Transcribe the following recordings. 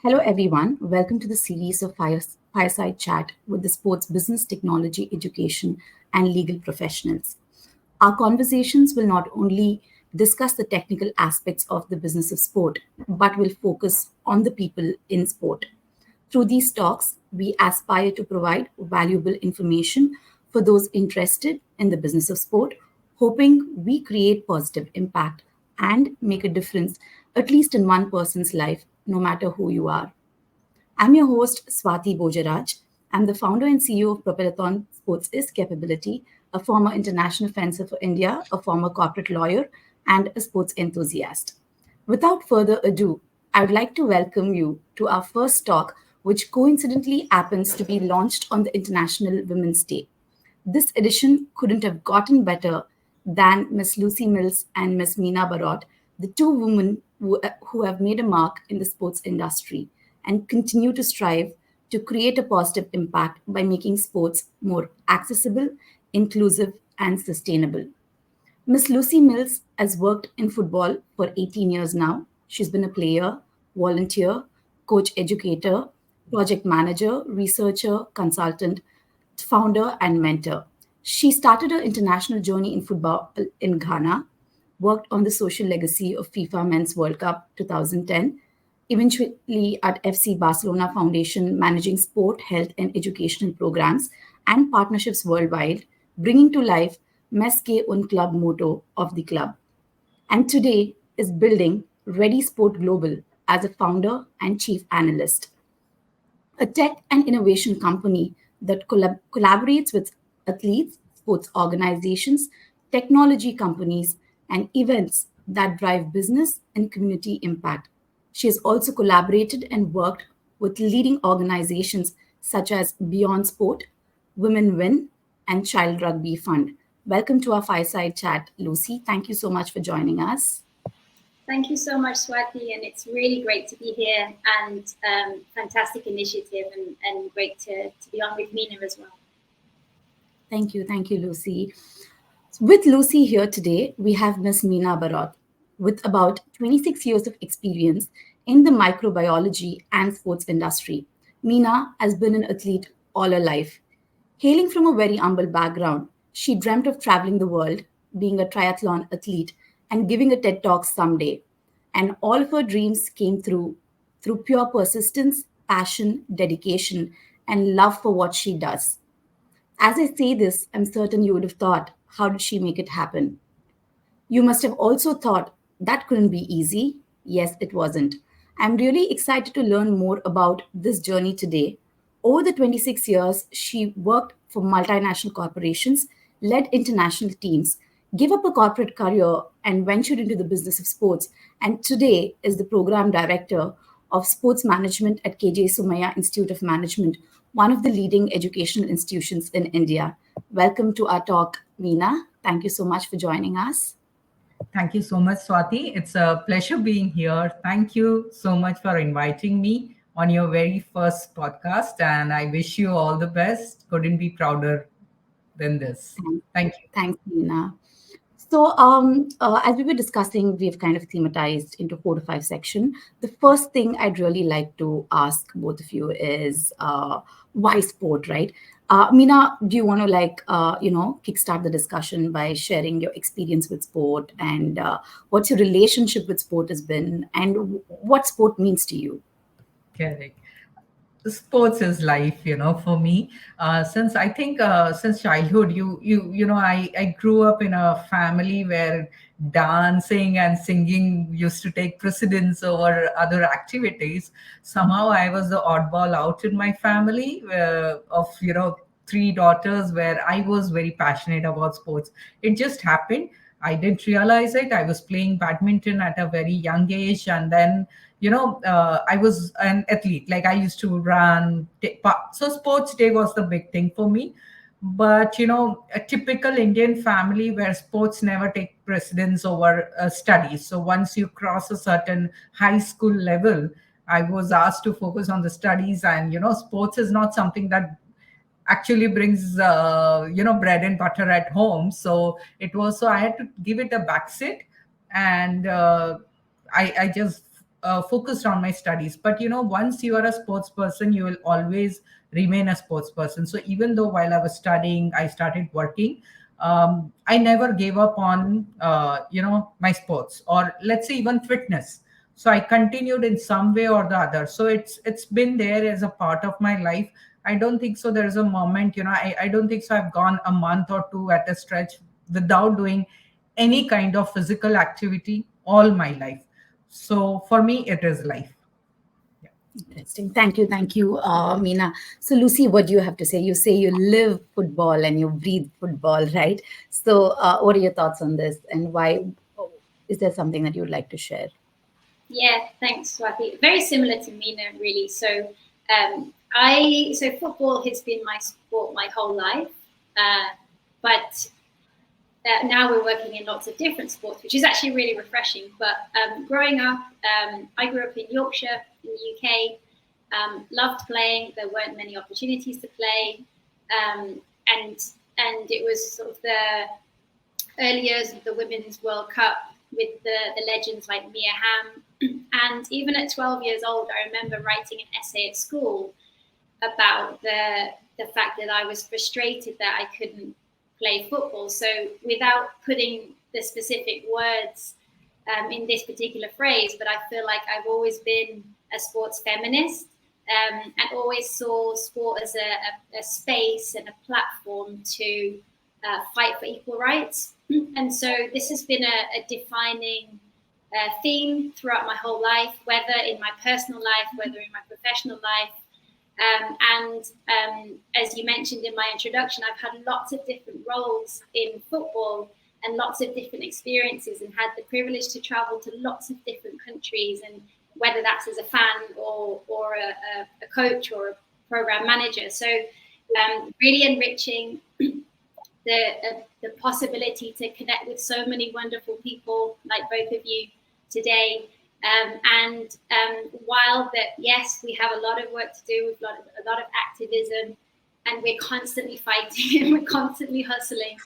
Hello, everyone. Welcome to the series of Fireside Chat with the sports business, technology, education, and legal professionals. Our conversations will not only discuss the technical aspects of the business of sport, but will focus on the people in sport. Through these talks, we aspire to provide valuable information for those interested in the business of sport, hoping we create positive impact and make a difference, at least in one person's life, no matter who you are. I'm your host, Swati Bojaraj. I'm the founder and CEO of Propelathon Sports is Capability, a former international fencer for India, a former corporate lawyer, and a sports enthusiast. Without further ado, I would like to welcome you to our first talk, which coincidentally happens to be launched on the International Women's Day. This edition couldn't have gotten better than Miss Lucy Mills and Miss Meena Barot, the two women who have made a mark in the sports industry and continue to strive to create a positive impact by making sports more accessible, inclusive, and sustainable. Miss Lucy Mills has worked in football for 18 years now. She's been a player, volunteer, coach educator, project manager, researcher, consultant, founder, and mentor. She started her international journey in football in Ghana, worked on the social legacy of FIFA Men's World Cup 2010, eventually at FC Barcelona Foundation, managing sport, health, and educational programs and partnerships worldwide, bringing to life Mes que un club motto of the club. And today is building Ready Sport Global as a founder and chief analyst, a tech and innovation company that collaborates with athletes, sports organizations, technology companies, and events that drive business and community impact. She has also collaborated and worked with leading organizations such as Beyond Sport, Women Win, and Child Rugby Fund. Welcome to our fireside chat, Lucy. Thank you so much for joining us. Thank you so much, Swati, and it's really great to be here and fantastic initiative and great to be on with Meena as well. Thank you, Lucy. With Lucy here today, we have Ms. Meena Barot, with about 26 years of experience in the microbiology and sports industry. Meena has been an athlete all her life. Hailing from a very humble background, she dreamt of traveling the world, being a triathlon athlete, and giving a TED Talk someday. And all of her dreams came through pure persistence, passion, dedication, and love for what she does. As I say this, I'm certain you would have thought, how did she make it happen? You must have also thought that couldn't be easy. Yes, it wasn't. I'm really excited to learn more about this journey today. Over the 26 years, she worked for multinational corporations, led international teams, gave up a corporate career, and ventured into the business of sports. And today is the program director of sports management at KJ Sumaya Institute of Management, one of the leading educational institutions in India. Welcome to our talk, Meena. Thank you so much for joining us. Thank you so much, Swati. It's a pleasure being here. Thank you so much for inviting me on your very first podcast, and I wish you all the best. Couldn't be prouder than this. Thank you. Thanks, Meena. So, as we were discussing, we've kind of thematized into 4 to 5 sections. The first thing I'd really like to ask both of you is why sport, right? Meena, do you want to kickstart the discussion by sharing your experience with sport and what's your relationship with sport has been and what sport means to you? Correct. Sports is life, for me. Since I think since childhood, I grew up in a family where dancing and singing used to take precedence over other activities. Somehow I was the oddball out in my family of three daughters, where I was very passionate about sports. It just happened. I didn't realize it. I was playing badminton at a very young age, and then I was an athlete. Like, I used to run. So sports day was the big thing for me. But a typical Indian family where sports never take precedence over studies. So once you cross a certain high school level, I was asked to focus on the studies, and sports is not something that actually brings bread and butter at home. So I had to give it a backseat, and I just focused on my studies. But once you are a sports person, you will always remain a sports person. So even though while I was studying, I started working, I never gave up on my sports, or let's say even fitness. So I continued in some way or the other. So it's been there as a part of my life. I don't think so there's a moment, I don't think so I've gone a month or two at a stretch without doing any kind of physical activity all my life. So for me, it is life. Yeah. Interesting. Thank you, Meena. So, Lucy, what do you have to say? You say you live football and you breathe football, right? So, what are your thoughts on this, and why? Is there something that you would like to share? Yeah, thanks, Swati. Very similar to Meena, really. So, so football has been my sport my whole life, but now we're working in lots of different sports, which is actually really refreshing. But growing up, I grew up in Yorkshire, in the UK. Loved playing. There weren't many opportunities to play, and it was sort of the early years of the Women's World Cup with the legends like Mia Hamm. And even at 12 years old, I remember writing an essay at school about the fact that I was frustrated that I couldn't play football. So without putting the specific words in this particular phrase, but I feel like I've always been a sports feminist, and always saw sport as a space and a platform to fight for equal rights. And so this has been a defining theme throughout my whole life, whether in my personal life, whether in my professional life. As you mentioned in my introduction, I've had lots of different roles in football and lots of different experiences, and had the privilege to travel to lots of different countries, and whether that's as a fan or a coach or a program manager. So really enriching, the possibility to connect with so many wonderful people like both of you today. While that, yes, we have a lot of work to do, we've got a lot of activism, and we're constantly fighting and we're constantly hustling.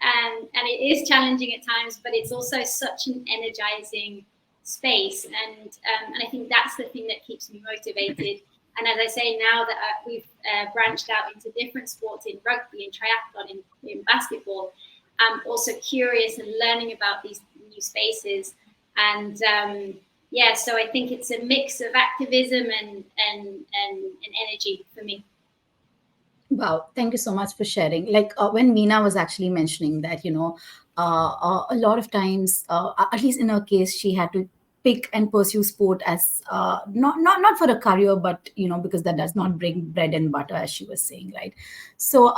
And it is challenging at times, but it's also such an energizing space. And I think that's the thing that keeps me motivated. And as I say, now that we've branched out into different sports, in rugby, in triathlon, in basketball, I'm also curious and learning about these new spaces. And so I think it's a mix of activism and energy for me. Wow, thank you so much for sharing. Like when Meena was actually mentioning that, a lot of times, at least in her case, she had to pick and pursue sport as not for a career, but because that does not bring bread and butter, as she was saying, right? So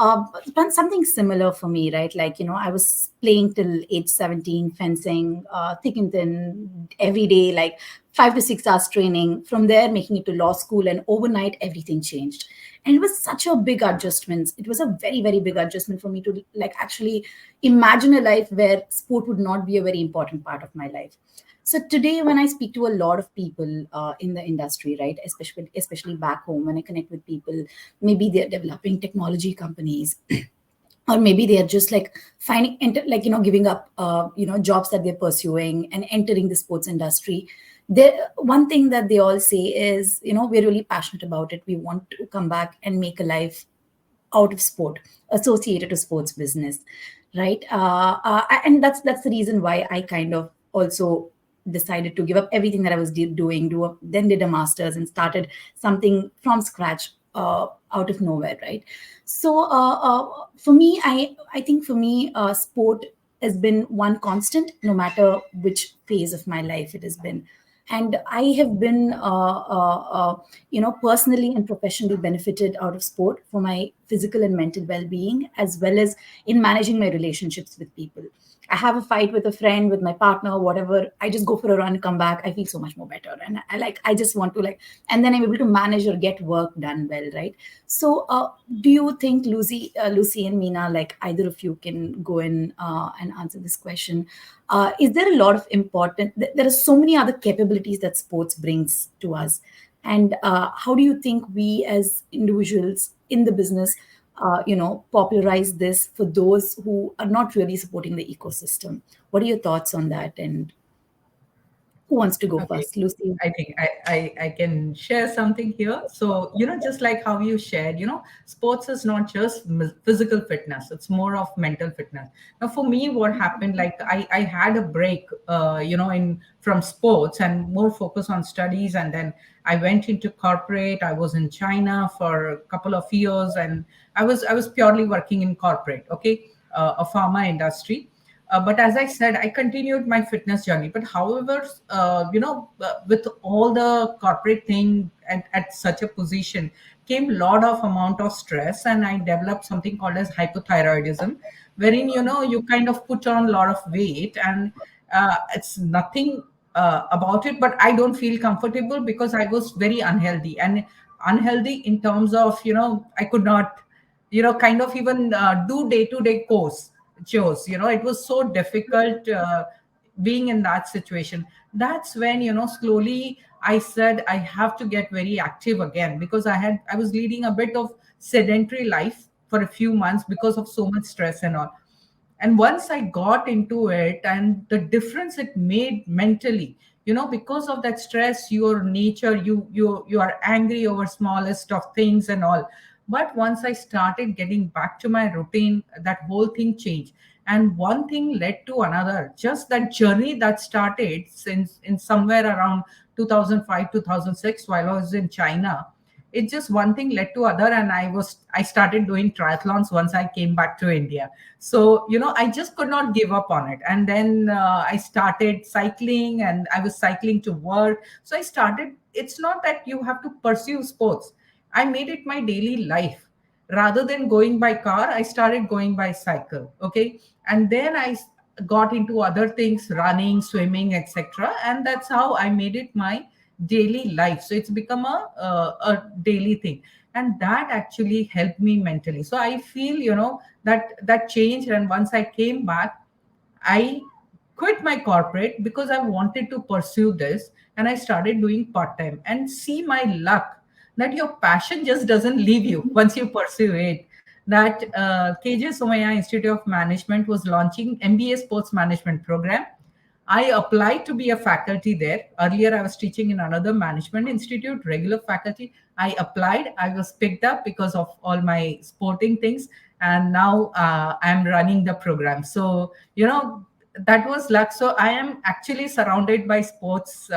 but something similar for me, right? Like I was playing till age 17, fencing, thick and thin, every day, like 5 to 6 hours training. From there, making it to law school, and overnight everything changed. And it was such a big adjustment. It was a very, very big adjustment for me to like actually imagine a life where sport would not be a very important part of my life. So today, when I speak to a lot of people in the industry, right, especially back home, when I connect with people, maybe they're developing technology companies, or maybe they are just like finding, giving up, jobs that they're pursuing and entering the sports industry. One thing that they all say is, we're really passionate about it. We want to come back and make a life out of sport, associated to sports business, right? And that's the reason why I kind of also decided to give up everything that I was doing, then did a master's and started something from scratch, out of nowhere, right? So for me, I think for me, sport has been one constant, no matter which phase of my life it has been. And I have been, personally and professionally benefited out of sport for my physical and mental well-being, as well as in managing my relationships with people. I have a fight with a friend, with my partner, whatever. I just go for a run, come back. I feel so much more better, and I just want to and then I'm able to manage or get work done well, right? So, do you think, Lucy and Meena, like either of you can go in and answer this question? Is there a lot of important? There are so many other capabilities that sports brings to us, and how do you think we as individuals in the business, popularize this for those who are not really supporting the ecosystem? What are your thoughts on that? And Who wants to go Okay. first? Lucy? I think I can share something here. So, just like how you shared, sports is not just physical fitness, it's more of mental fitness. Now, for me, what happened, like I had a break, in from sports and more focus on studies. And then I went into corporate. I was in China for a couple of years, and I was purely working in corporate, okay, a pharma industry. But as I said, I continued my fitness journey. But however, with all the corporate thing at such a position came a lot of amount of stress, and I developed something called as hypothyroidism, wherein you kind of put on a lot of weight, and it's nothing about it, but I don't feel comfortable because I was very unhealthy, and unhealthy in terms of I could not kind of even do day to day course chores. It was so difficult being in that situation. That's when slowly I said I have to get very active again, because I was leading a bit of sedentary life for a few months because of so much stress and all. And once I got into it, and the difference it made mentally, because of that stress, your nature, you are angry over smallest of things and all. But once I started getting back to my routine, that whole thing changed, and one thing led to another. Just that journey that started since in somewhere around 2005 2006, while I was in China, it just one thing led to other, and I started doing triathlons once I came back to India. So I just could not give up on it. And then I started cycling, and I was cycling to work. So I started, it's not that you have to pursue sports. I made it my daily life. Rather than going by car, I started going by cycle. Okay. And then got into other things, running, swimming, etc. And that's how I made it my daily life. So it's become a daily thing. And that actually helped me mentally. So I feel, that changed. And once I came back, I quit my corporate because I wanted to pursue this, and I started doing part time. And see my luck that your passion just doesn't leave you once you pursue it. That KJ Somaya Institute of Management was launching MBA Sports Management program. I applied to be a faculty there. Earlier, I was teaching in another management institute, regular faculty. I applied. I was picked up because of all my sporting things. And now I'm running the program. So, that was luck. So I am actually surrounded by sports,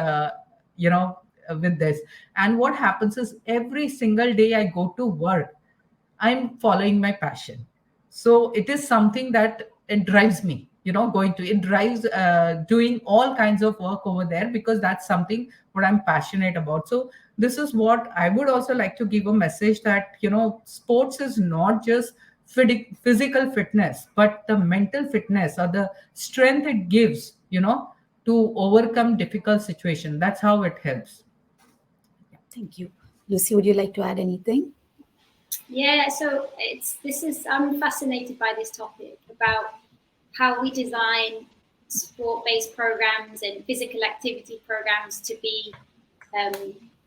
with this. And what happens is every single day I go to work, I'm following my passion. So it is something that it drives me, going to, it drives doing all kinds of work over there, because that's something what I'm passionate about. So this is what I would also like to give a message, that, sports is not just physical fitness, but the mental fitness or the strength it gives, to overcome difficult situation. That's how it helps. Thank you. Lucy, would you like to add anything? Yeah, so I'm fascinated by this topic about how we design sport-based programs and physical activity programs to be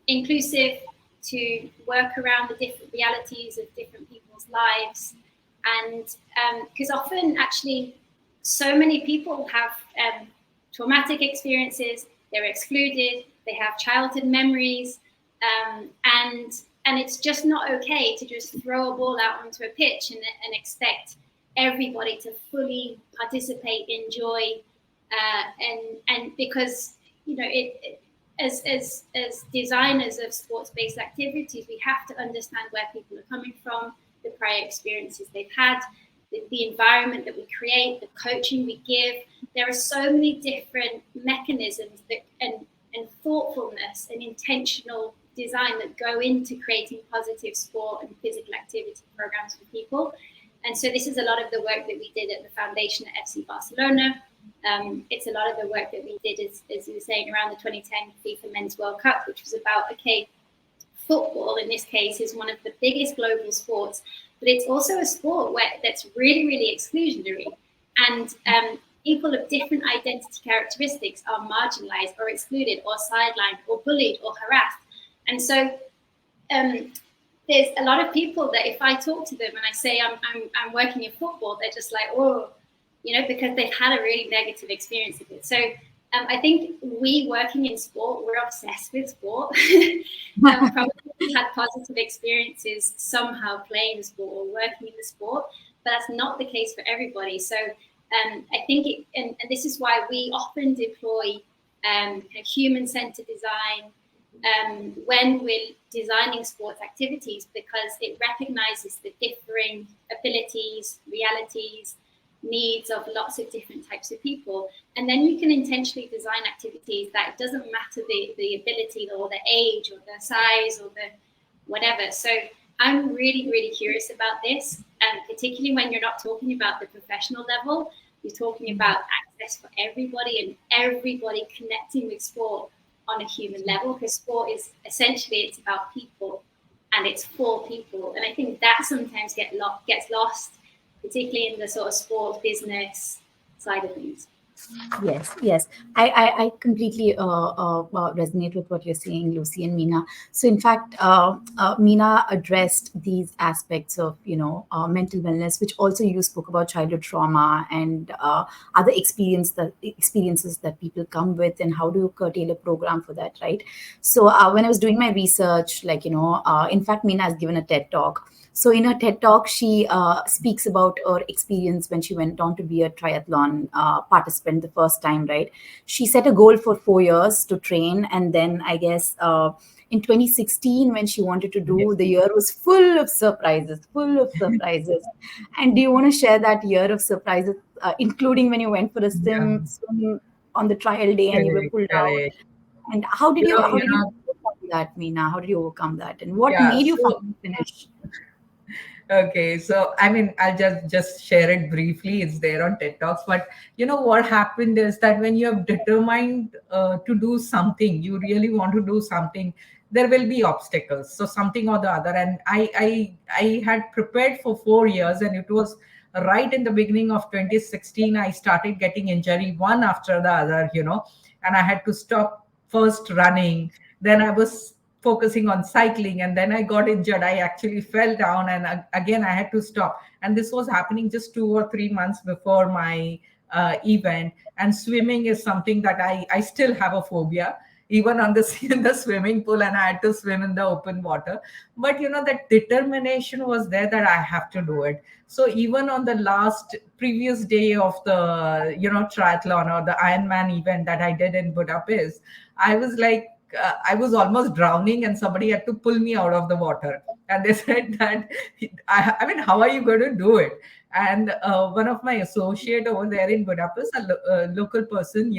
inclusive, to work around the different realities of different people's lives. And because often actually so many people have traumatic experiences, they're excluded, they have childhood memories, and it's just not okay to just throw a ball out onto a pitch and expect everybody to fully participate, enjoy, and because as designers of sports-based activities, we have to understand where people are coming from, the prior experiences they've had, the environment that we create, the coaching we give. There are so many different mechanisms and thoughtfulness and intentional design that go into creating positive sport and physical activity programs for people. And so this is a lot of the work that we did at the foundation at FC Barcelona. It's a lot of the work that we did, as you were saying, around the 2010 FIFA Men's World Cup, which was about, okay, football in this case is one of the biggest global sports, but it's also a sport that's really, really exclusionary. And people of different identity characteristics are marginalized or excluded or sidelined or bullied or harassed. And so there's a lot of people that if I talk to them and I say I'm working in football, they're just like, oh, because they've had a really negative experience of it. So I think we working in sport, we're obsessed with sport. Probably had positive experiences somehow playing the sport or working in the sport, but that's not the case for everybody. So I think, and this is why we often deploy human-centered design when we're designing sports activities, because it recognizes the differing abilities, realities, needs of lots of different types of people. And then you can intentionally design activities that it doesn't matter the ability or the age or the size or the whatever. So I'm really, really curious about this, and particularly when you're not talking about the professional level, you're talking about access for everybody and everybody connecting with sport on a human level, because sport is essentially, it's about people and it's for people. And I think that sometimes gets lost, particularly in the sort of sport business side of things. Yes, yes. I completely resonate with what you're saying, Lucy and Meena. So, in fact, Meena addressed these aspects of, mental wellness, which also you spoke about childhood trauma and other experiences that people come with, and how do you curtail a program for that, right? So, when I was doing my research, in fact, Meena has given a TED talk. So in her TED talk, she speaks about her experience when she went on to be a triathlon participant the first time, right? She set a goal for 4 years to train. And then I guess in 2016, when she wanted to do, the year was full of surprises, full of surprises. And do you want to share that year of surprises, including when you went for a Yeah. swim on the trial day and you were Correct, pulled out? correct. And how did You you, know, how you did you know, overcome that, Meena? How did you overcome that? And what yeah. made you So finally finish? okay, so I mean, I'll just share it briefly. It's there on TED Talks, but what happened is that when you have determined to do something, you really want to do something, there will be obstacles. So something or the other, and I had prepared for 4 years, and it was right in the beginning of 2016. I started getting injury one after the other, and I had to stop first running. Then I was focusing on cycling, and then I got injured. I actually fell down, and again I had to stop, and this was happening just 2 or 3 months before my event. And swimming is something that I still have a phobia, even on the in the swimming pool, and I had to swim in the open water. But that determination was there that I have to do it. So even on the last previous day of the triathlon or the Ironman event that I did in Budapest, I was like, I was almost drowning, and somebody had to pull me out of the water. And they said that, I mean, how are you going to do it? And one of my associate over there in Budapest, a local person,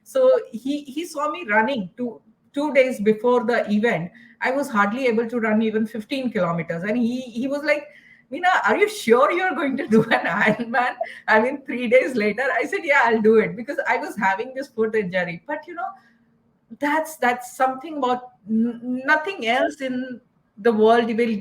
so he saw me running 2 days before the event. I was hardly able to run even 15 kilometers, and he was like, Meena, are you sure you're going to do an Ironman? I mean, 3 days later, I said, yeah, I'll do it, because I was having this foot injury. But that's something about nothing else in the world will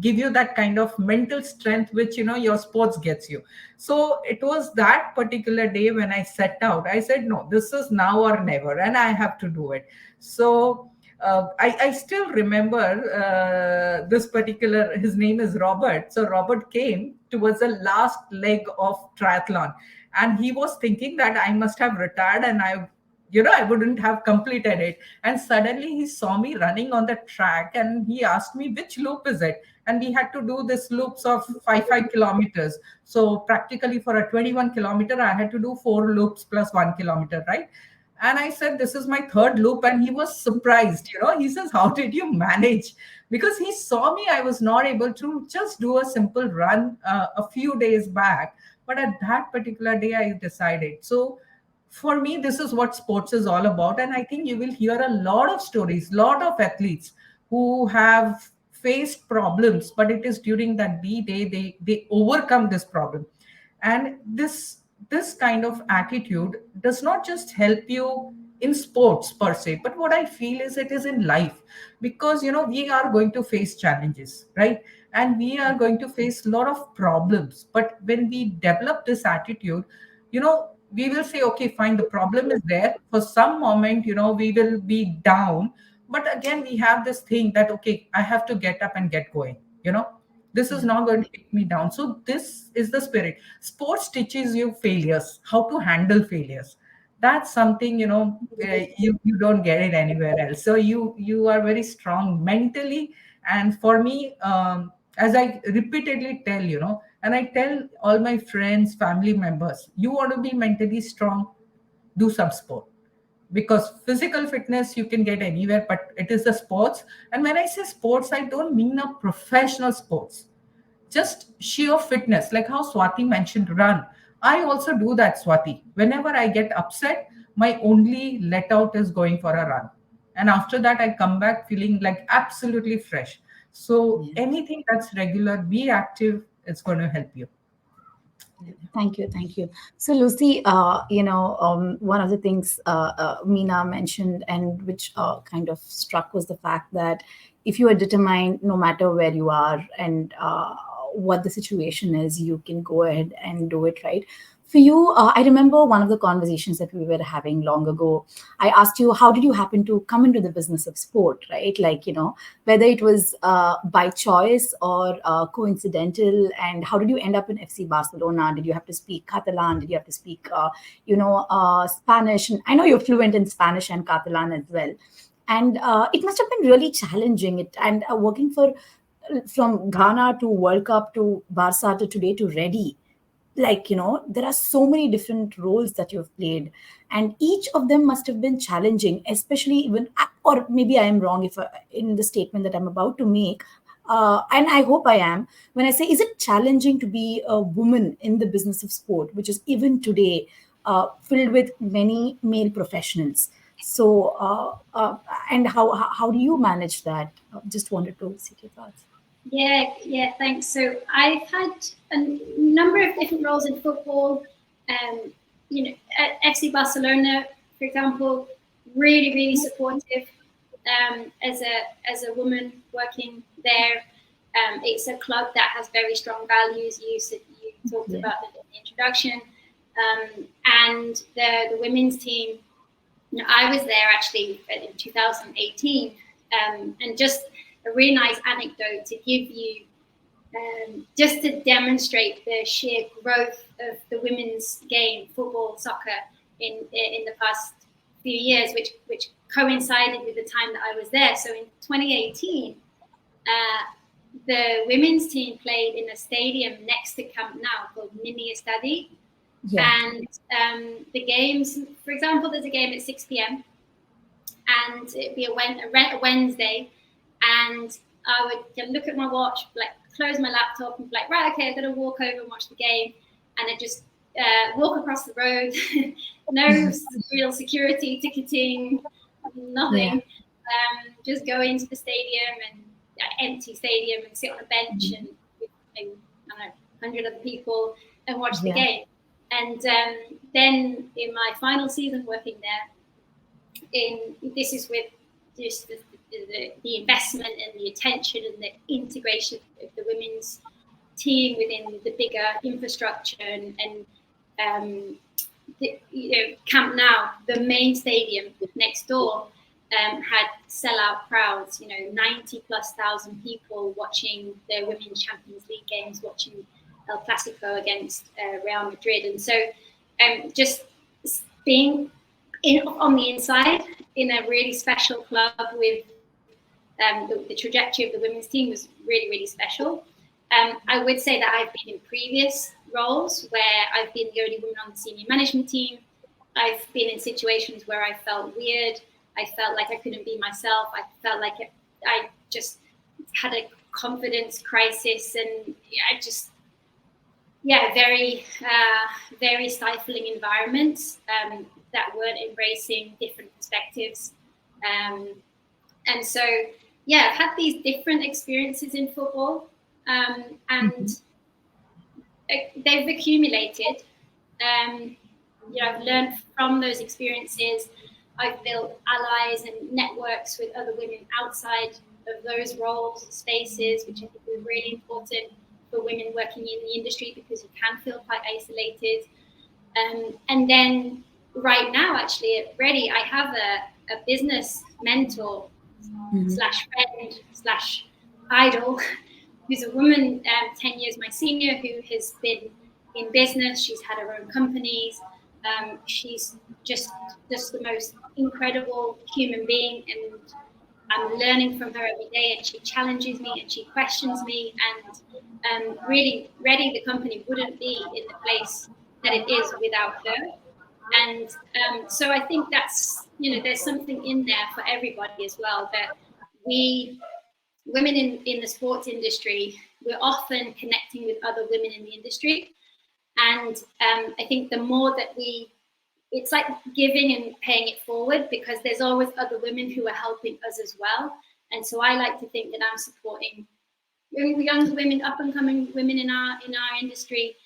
give you that kind of mental strength which your sports gets you. So it was that particular day when I set out, I said, no, this is now or never, and I have to do it. So I still remember this particular, his name is Robert. So Robert came towards the last leg of triathlon, and he was thinking that I must have retired, and I wouldn't have completed it. And suddenly he saw me running on the track, and he asked me, which loop is it? And we had to do this loops of 5 kilometers. So practically for a 21 kilometer, I had to do 4 loops plus 1 kilometer, right? And I said, this is my third loop. And he was surprised. He says, how did you manage? Because he saw me, I was not able to just do a simple run a few days back. But at that particular day, I decided. So for me, this is what sports is all about. And I think you will hear a lot of stories, lot of athletes who have faced problems, but it is during that B day they overcome this problem. And this kind of attitude does not just help you in sports per se, but what I feel is it is in life. Because we are going to face challenges, right? And we are going to face a lot of problems. But when we develop this attitude, we will say, okay, fine, the problem is there for some moment, we will be down. But again, we have this thing that, okay, I have to get up and get going. This is not going to take me down. So this is the spirit. Sports teaches you failures, how to handle failures. That's something, you don't get it anywhere else. So you are very strong mentally. And for me, as I repeatedly tell, and I tell all my friends, family members, you want to be mentally strong, do some sport. Because physical fitness you can get anywhere, but it is the sports. And when I say sports, I don't mean a professional sports, just sheer fitness, like how Swati mentioned, run. I also do that, Swati. Whenever I get upset, my only let out is going for a run. And after that, I come back feeling like absolutely fresh. So Yeah. anything that's regular, be active, it's going to help you. Thank you, thank you. So, Lucy, one of the things Meena mentioned, and which kind of struck, was the fact that if you are determined, no matter where you are and what the situation is, you can go ahead and do it, right? For you, I remember one of the conversations that we were having long ago. I asked you, how did you happen to come into the business of sport, right? Like, whether it was by choice or coincidental, and how did you end up in FC Barcelona? Did you have to speak Catalan? Did you have to speak Spanish? And I know you're fluent in Spanish and Catalan as well. And it must have been really challenging it, and working for from Ghana to World Cup to Barca to today to Ready. Like, there are so many different roles that you've played, and each of them must have been challenging, especially even, or maybe I am wrong if in the statement that I'm about to make, and I hope I am, when I say, is it challenging to be a woman in the business of sport, which is even today filled with many male professionals? So and how do you manage that? Just wanted to see your thoughts. Yeah, thanks. So I've had a number of different roles in football. At FC Barcelona, for example, really supportive. As a woman working there, it's a club that has very strong values. You talked about it in the introduction, and the women's team. I was there actually in 2018, and just a really nice anecdote to give you, just to demonstrate the sheer growth of the women's game, football, soccer, in the past few years, which coincided with the time that I was there. So in 2018, the women's team played in a stadium next to Camp Nou called Mini Estadi. Yeah. And the games, for example, there's a game at 6 p.m. and it'd be a Wednesday, and I would look at my watch, like close my laptop and be like, right, okay, I'm going to walk over and watch the game. And I just walk across the road, no real security, ticketing, nothing. Yeah. Just go into the stadium, and empty stadium, and sit on a bench and I don't know, 100 other people, and watch the game. And then in my final season working there, this is with just the investment and the attention and the integration of the women's team within the bigger infrastructure, and Camp Nou, the main stadium next door, had sellout crowds, 90,000+ people watching the Women's Champions League games, watching El Clasico against Real Madrid. And so just being on the inside in a really special club with the trajectory of the women's team was really special. I would say that I've been in previous roles where I've been the only woman on the senior management team. I've been in situations where I felt weird. I felt like I couldn't be myself. I felt like I just had a confidence crisis, and very stifling environments that weren't embracing different perspectives. And so, I've had these different experiences in football, and they've accumulated. I've learned from those experiences. I've built allies and networks with other women outside of those roles, spaces, which I think is really important for women working in the industry, because you can feel quite isolated. And then right now, actually at Ready, I have a business mentor slash friend slash idol, who's a woman 10 years my senior, who has been in business. She's had her own companies. She's just the most incredible human being, and I'm learning from her every day, and she challenges me and she questions me, and really, the company wouldn't be in the place that it is without her. And so I think that's, there's something in there for everybody as well, that women in the sports industry, we're often connecting with other women in the industry. And I think the more that it's like giving and paying it forward, because there's always other women who are helping us as well. And so I like to think that I'm supporting young women, up and coming women in our industry.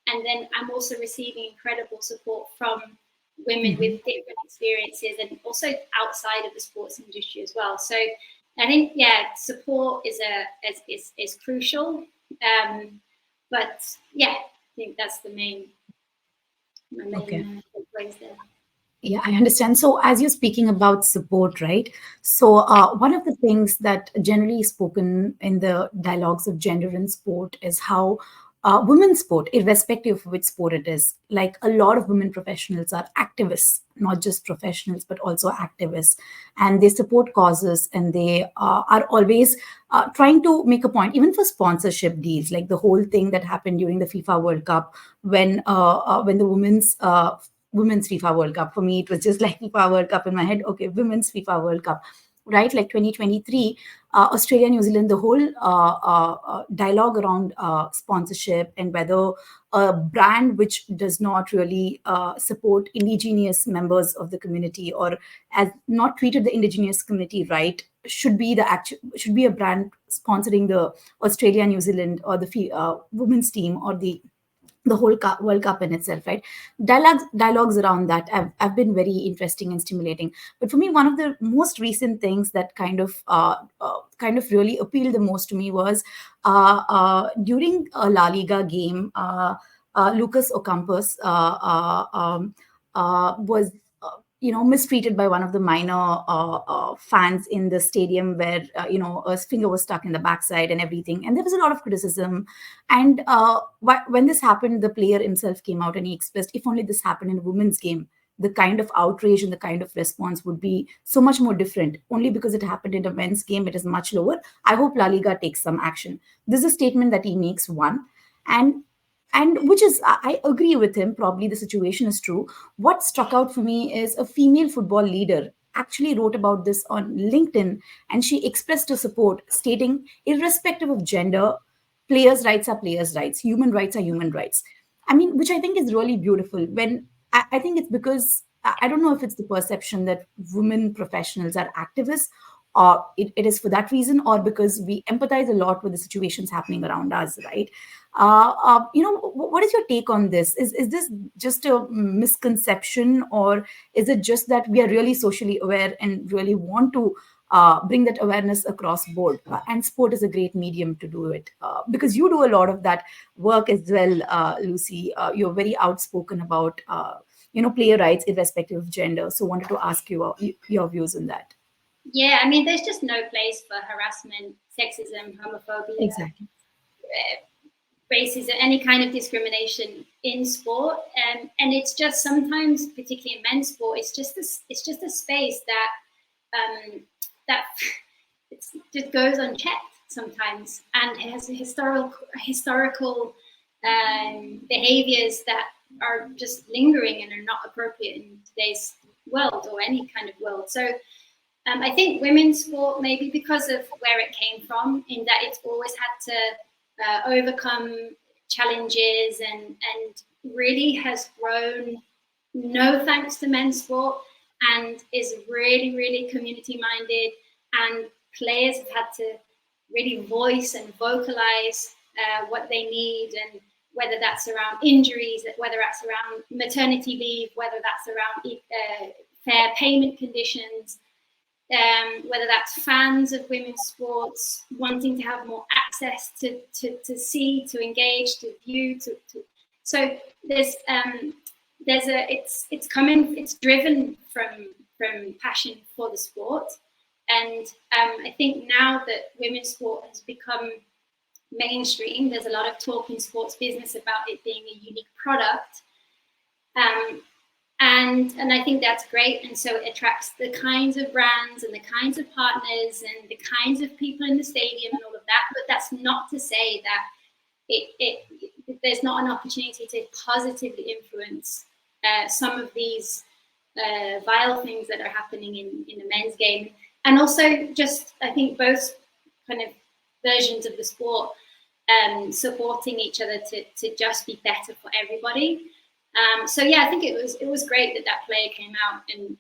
And then I'm also receiving incredible support from women with different experiences, and also outside of the sports industry as well. So I think, support is crucial. But yeah, I think that's my main takeaways there. Yeah, I understand. So, as you're speaking about support, right? So, one of the things that generally is spoken in the dialogues of gender in sport is how women's sport, irrespective of which sport it is, like a lot of women professionals are activists, not just professionals, but also activists. And they support causes, and they are always trying to make a point, even for sponsorship deals, like the whole thing that happened during the FIFA World Cup when the women's FIFA World Cup. For me, it was just like FIFA World Cup in my head. Okay, women's FIFA World Cup, right? Like 2023, Australia, New Zealand, the whole dialogue around sponsorship, and whether a brand which does not really support indigenous members of the community, or as not treated the indigenous community right, should be a brand sponsoring the Australia, New Zealand, or the women's team, or the whole World Cup in itself, right? Dialogues around that have been very interesting and stimulating. But for me, one of the most recent things that kind of really appealed the most to me was during a La Liga game, Lucas Ocampos was mistreated by one of the minor fans in the stadium, where his finger was stuck in the backside and everything, and there was a lot of criticism. And when this happened, the player himself came out and he expressed, if only this happened in a women's game, the kind of outrage and the kind of response would be so much more different. Only because it happened in a men's game, it is much lower. I hope La Liga takes some action. This is a statement that he makes, one. And which is, I agree with him, probably the situation is true. What struck out for me is a female football leader actually wrote about this on LinkedIn, and she expressed her support, stating, irrespective of gender, players' rights are players' rights, human rights are human rights. I mean, which I think is really beautiful. When I think it's because I don't know if it's the perception that women professionals are activists, or it is for that reason, or because we empathize a lot with the situations happening around us, right? What is your take on this? Is this just a misconception, or is it just that we are really socially aware and really want to bring that awareness across board? And sport is a great medium to do it, because you do a lot of that work as well, Lucy. You're very outspoken about player rights irrespective of gender. So wanted to ask you your views on that. Yeah, I mean, there's just no place for harassment, sexism, homophobia, exactly, racism, any kind of discrimination in sport. And it's just sometimes, particularly in men's sport, it's just a space that just goes unchecked sometimes, and has historical behaviors that are just lingering and are not appropriate in today's world, or any kind of world. So I think women's sport, maybe because of where it came from, in that it's always had to overcome challenges, and really has grown, no thanks to men's sport, and is really, really community minded, and players have had to really voice and vocalize what they need, and whether that's around injuries, whether that's around maternity leave, whether that's around fair payment conditions, whether that's fans of women's sports wanting to have more access to see, to engage, to view, so it's driven from passion for the sport. And I think now that women's sport has become mainstream, there's a lot of talk in sports business about it being a unique product. And I think that's great, and so it attracts the kinds of brands and the kinds of partners and the kinds of people in the stadium and all of that. But that's not to say that there's not an opportunity to positively influence some of these vile things that are happening in the men's game, and also just, I think, both kind of versions of the sport supporting each other to just be better for everybody. So yeah, I think it was great that player came out, and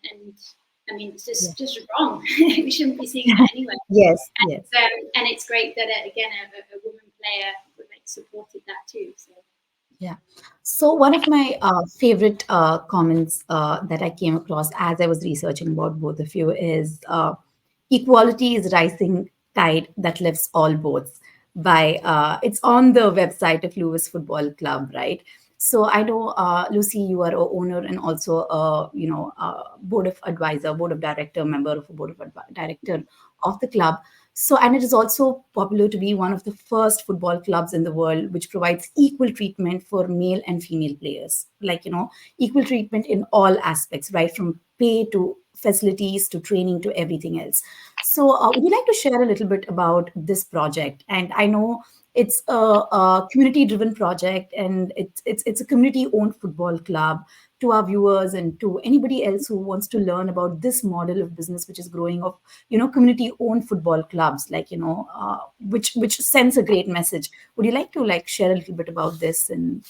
I mean, it's just wrong. We shouldn't be seeing that anyway. Yes, and, yes. And it's great that again a woman player supported that too. So. Yeah. So one of my favorite comments that I came across as I was researching about both of you is equality is rising tide that lifts all boats. It's on the website of Lewes Football Club, right? So I know, Lucy, you are a owner and also board of director, member of a director of the club. So, and it is also popular to be one of the first football clubs in the world which provides equal treatment for male and female players. Like, equal treatment in all aspects, right? From pay to facilities to training to everything else. So, would you like to share a little bit about this project? And I know it's a community-driven project, and it's a community-owned football club. To our viewers and to anybody else who wants to learn about this model of business, which is growing of community-owned football clubs, like which sends a great message. Would you like to share a little bit about this? And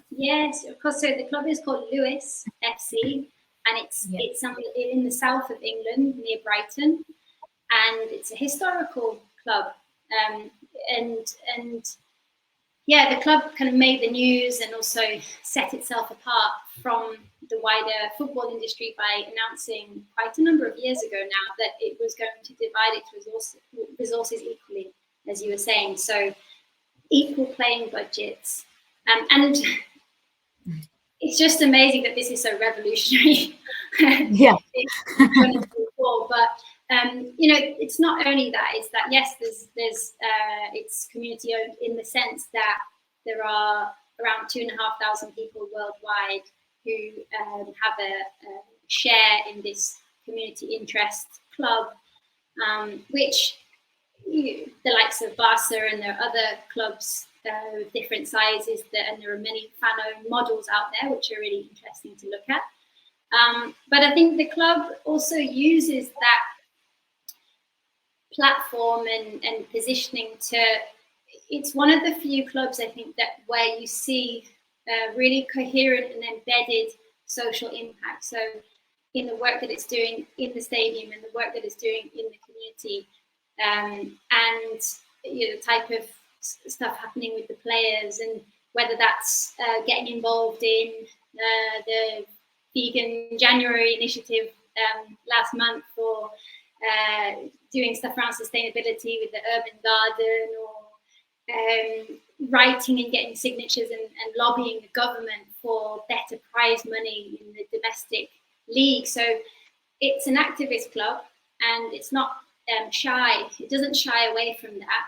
yes, of course. So the club is called Lewes F.C, and it's in the south of England near Brighton, and it's a historical club. And yeah, the club kind of made the news and also set itself apart from the wider football industry by announcing quite a number of years ago now that it was going to divide its resources equally, as you were saying. So equal playing budgets. And it's just amazing that this is so revolutionary. Yeah. It's 2024, but it's not only that. It's that yes, it's community owned in the sense that there are around 2,500 people worldwide who have a share in this community interest club, which the likes of Barca, and there are other clubs with different sizes, and there are many fan-owned models out there which are really interesting to look at. But I think the club also uses that platform and positioning it's one of the few clubs, I think, that where you see really coherent and embedded social impact. So in the work that it's doing in the stadium and the work that it's doing in the community, and the type of stuff happening with the players, and whether that's getting involved in the Vegan January initiative last month, or doing stuff around sustainability with the urban garden, or writing and getting signatures and lobbying the government for better prize money in the domestic league. So it's an activist club, and it's not shy. It doesn't shy away from that.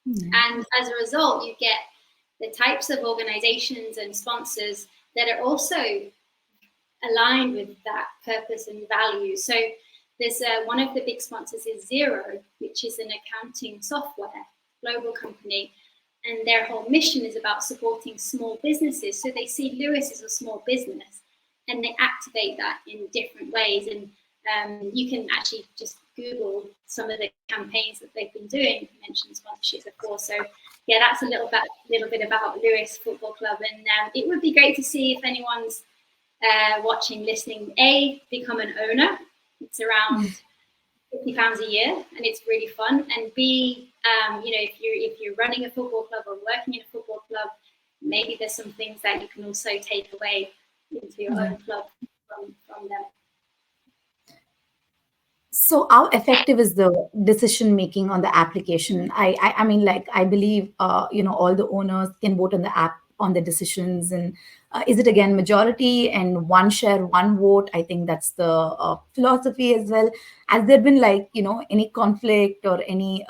And as a result, you get the types of organizations and sponsors that are also aligned with that purpose and value. So there's one of the big sponsors is Xero, which is an accounting software global company, and their whole mission is about supporting small businesses. So they see Lewes as a small business, and they activate that in different ways. And you can actually just Google some of the campaigns that they've been doing. You mentioned sponsorships, of course. So yeah, that's a little bit about Lewes Football Club, and it would be great to see if anyone's watching, listening, become an owner. It's around £50 a year, and it's really fun. And B, if you're running a football club or working in a football club, maybe there's some things that you can also take away into your own club from them. So how effective is the decision making on the application? I mean, I believe all the owners can vote on the app on the decisions, and is it again majority and one share, one vote? I think that's the philosophy as well. Has there been any conflict or any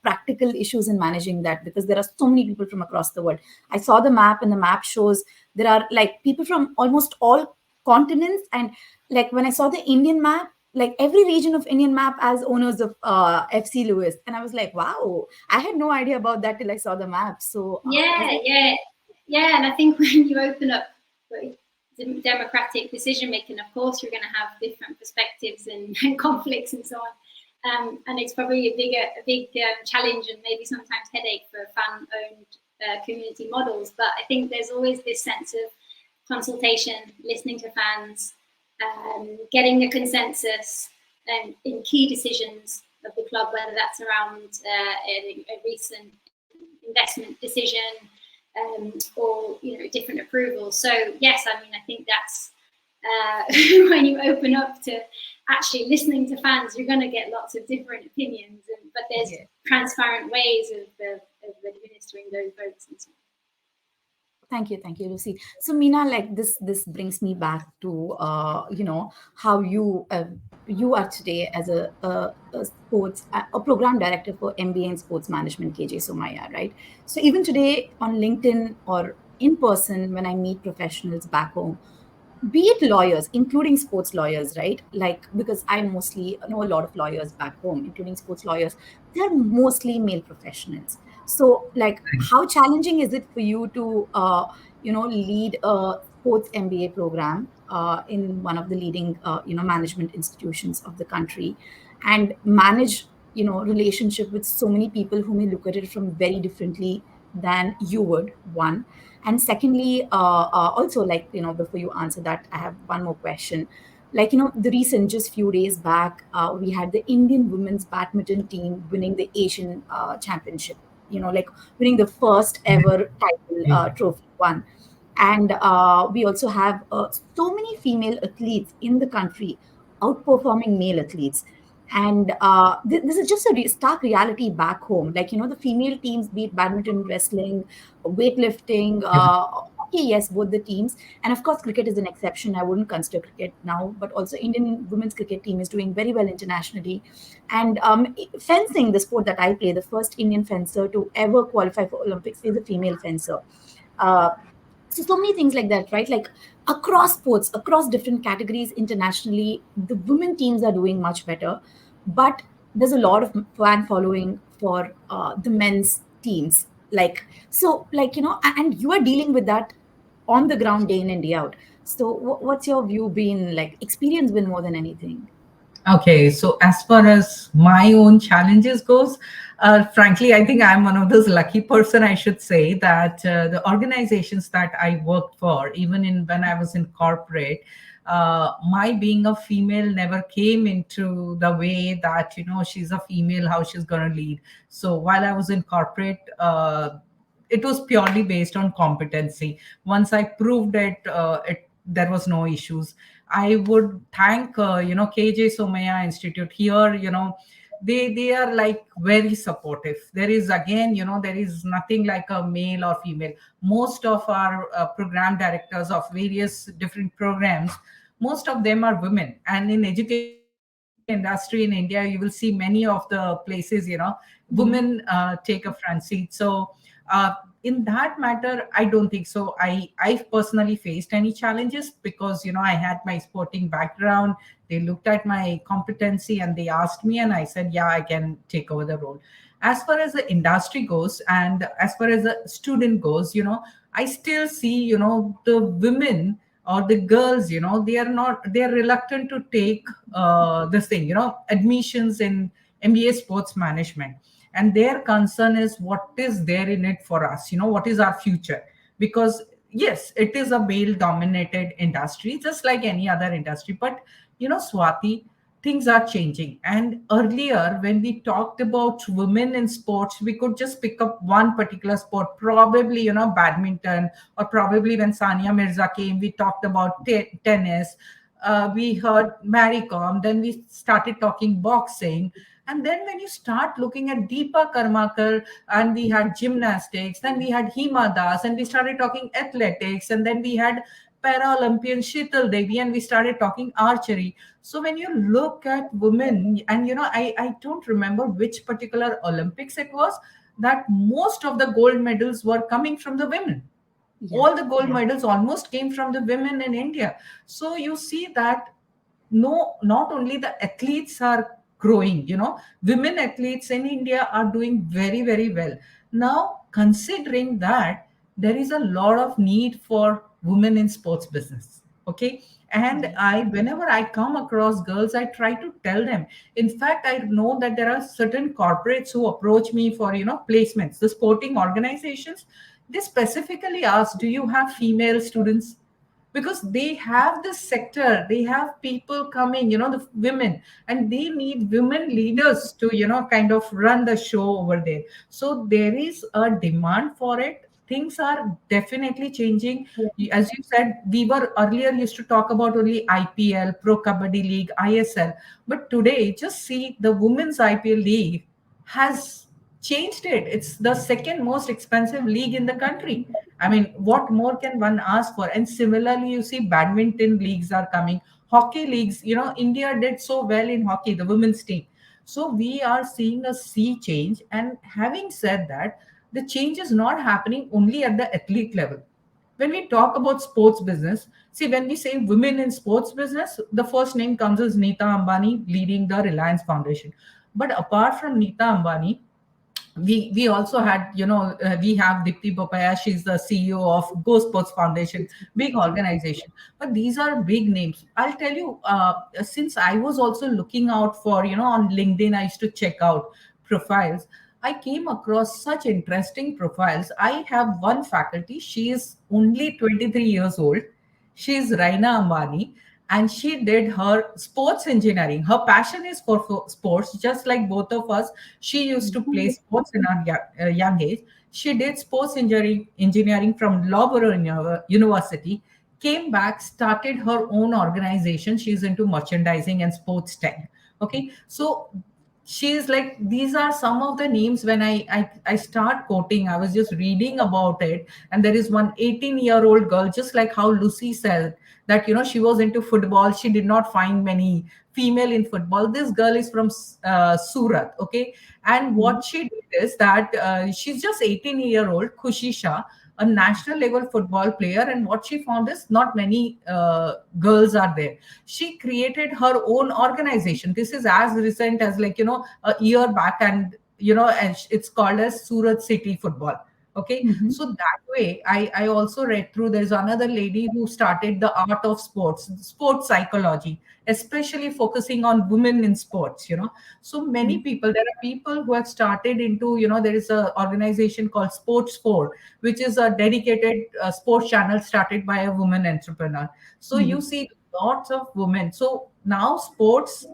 practical issues in managing that? Because there are so many people from across the world. I saw the map, and the map shows there are people from almost all continents. And like when I saw the Indian map, like every region of Indian map as owners of FC Lewes, and I was like, wow, I had no idea about that till I saw the map. So was Yeah, it? yeah, yeah. And I think when you open up democratic decision making, of course, you're going to have different perspectives and conflicts and so on. And it's probably a big challenge and maybe sometimes headache for fan-owned community models. But I think there's always this sense of consultation, listening to fans, getting a consensus in key decisions of the club, whether that's around a recent investment decision, or different approvals. So yes, I mean, I think that's when you open up to actually listening to fans, you're going to get lots of different opinions, but there's transparent ways of administering those votes and so on. Thank you, Lucy. So Meena, like this brings me back to how you are today as a sports a program director for MBA in sports management, KJ Somaya, right? So even today on LinkedIn or in person, when I meet professionals back home, be it lawyers, including sports lawyers, right? Like, because I mostly know a lot of lawyers back home, including sports lawyers, they're mostly male professionals. So, like, how challenging is it for you to, lead a sports MBA program in one of the leading, management institutions of the country, and manage, relationship with so many people who may look at it from very differently than you would, one. And secondly, also, like, before you answer that, I have one more question. Like, the recent, just few days back, we had the Indian women's badminton team winning the Asian championship, like winning the first ever title trophy one. And we also have so many female athletes in the country outperforming male athletes. And this is just a stark reality back home. Like, the female teams beat badminton, wrestling, weightlifting, hockey, yes, both the teams. And of course, cricket is an exception. I wouldn't consider cricket now, but also Indian women's cricket team is doing very well internationally. And fencing, the sport that I play, the first Indian fencer to ever qualify for Olympics is a female fencer. Uh, so many things like that, right? Like across sports, across different categories internationally, the women teams are doing much better, but there's a lot of fan following for the men's teams. Like, so, like, and you are dealing with that on the ground day in and day out. So what's your view been, like, experience been more than anything? Okay, so as far as my own challenges goes, frankly, I think I'm one of those lucky person. I should say that the organizations that I worked for, even in when I was in corporate, my being a female never came into the way that she's a female, how she's going to lead. So while I was in corporate, it was purely based on competency. Once I proved it, there was no issues. I would thank KJ Somaya Institute here. They are like very supportive. There is, again, there is nothing like a male or female. Most of our program directors of various different programs, most of them are women. And in education industry in India, you will see many of the places, women Mhm. take a front seat. So in that matter, I don't think so. I personally faced any challenges because I had my sporting background. They looked at my competency and they asked me, and I said, yeah, I can take over the role. As far as the industry goes and as far as the student goes, I still see the women or the girls, they are reluctant to take this thing, admissions in MBA sports management. And their concern is what is there in it for us, what is our future. Because yes, it is a male dominated industry just like any other industry, but Swati, things are changing. And earlier when we talked about women in sports, we could just pick up one particular sport, probably badminton, or probably when Sania Mirza came, we talked about tennis. We heard Mary Kom, then we started talking boxing. And then when you start looking at Deepa Karmakar, and we had gymnastics, then we had Hima Das, and we started talking athletics, and then we had Paralympian Sheetal Devi, and we started talking archery. So when you look at women, and I don't remember which particular Olympics it was, that most of the gold medals were coming from the women. Yeah. All the gold Yeah. medals almost came from the women in India. So you see that, no, not only the athletes are growing, women athletes in India are doing very, very well. Now, considering that, there is a lot of need for women in sports business. Okay. And Yes. whenever I come across girls, I try to tell them. In fact, I know that there are certain corporates who approach me for, placements. The sporting organizations, they specifically ask, do you have female students? Because they have this sector, they have people coming, the women, and they need women leaders to, kind of run the show over there. So there is a demand for it. Things are definitely changing. Yeah. As you said, we were earlier used to talk about only IPL, Pro Kabaddi League, ISL, but today just see the women's IPL league has changed it. It's the second most expensive league in the country. I mean, what more can one ask for? And similarly, you see badminton leagues are coming, hockey leagues. India did so well in hockey, the women's team. So we are seeing a sea change. And having said that, the change is not happening only at the athlete level. When we talk about sports business, see, when we say women in sports business, the first name comes as Neeta Ambani leading the Reliance Foundation. But apart from Neeta Ambani, we also had, we have Dipti Bopaya. She's the CEO of Go Sports Foundation, big organization. But these are big names. I'll tell you, since I was also looking out for, on LinkedIn, I used to check out profiles. I came across such interesting profiles. I have one faculty. She is only 23 years old. She's Raina Ambani, and she did her sports engineering. Her passion is for sports, just like both of us. She used to play sports in her young age. She did sports engineering from Loughborough University, came back, started her own organization. She's into merchandising and sports tech. Okay. So she's like, these are some of the names. When I start quoting, I was just reading about it, and there is one 18-year-old girl, just like how Lucy said that, she was into football, she did not find many female in football. This girl is from Surat. Okay. And Mhm. what she did is that, she's just 18-year-old Khushi Shah, a national level football player. And what she found is not many girls are there. She created her own organization. This is as recent as, like, a year back. And and it's called as Surat City Football. Okay. Mhm. So that way, I also read through, there's another lady who started the art of sports psychology, especially focusing on women in sports. So many Mhm. people, there are people who have started into, there is a organization called Sports 4, which is a dedicated sports channel started by a woman entrepreneur. So you Mhm. see lots of women. So now sports,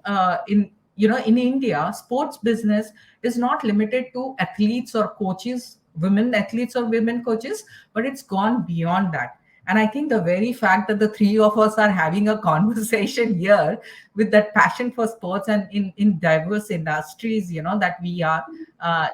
in India, sports business is not limited to athletes or coaches, women athletes or women coaches, but it's gone beyond that. And I think the very fact that the three of us are having a conversation here with that passion for sports and in diverse industries, that we are,